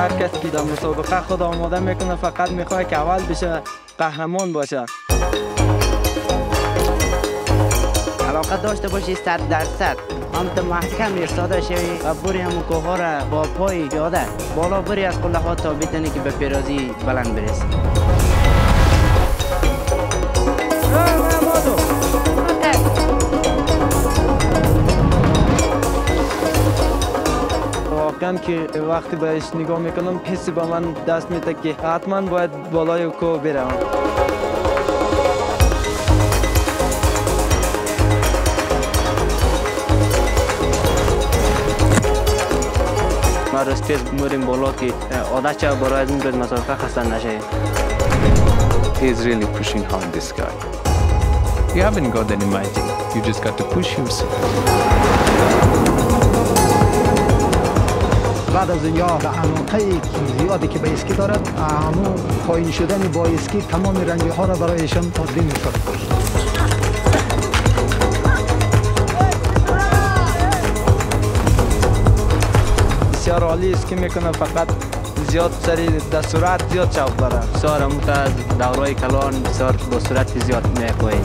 هر کسی که در مسابقه خود آماده میکنه فقط میخواد که اول بشه، قهرمان باشه. علاقه داشته باشی 100%. همت محکم ایستاده شوی و بری همون کوه را با پای پیاده بالا بری از قله ها تا بتونی که به پیروزی بلند برسی. واقعا که وقتی بهش نگاه میکنم حسی با من دست میده که حتما باید بالای کوه برم. ما روز تیز میریم بالا که عادت شد برای از این روز مسابقه خسته نشه. He is really pushing hard, this guy. You haven't got any magic. You just got to push yourself. بعد از یا به علاقه زیادی که به اسکی دارد، همون پایین شدن با اسکی تمام رنج ها را برایشان تقدیم می‌کند. بسیار عالی اسکی میکنه، فقط زیاد سری در سرعت زیاد شوق داره. بسیار همون از دورای کلان بسیار با سرعت زیاد می‌کنه.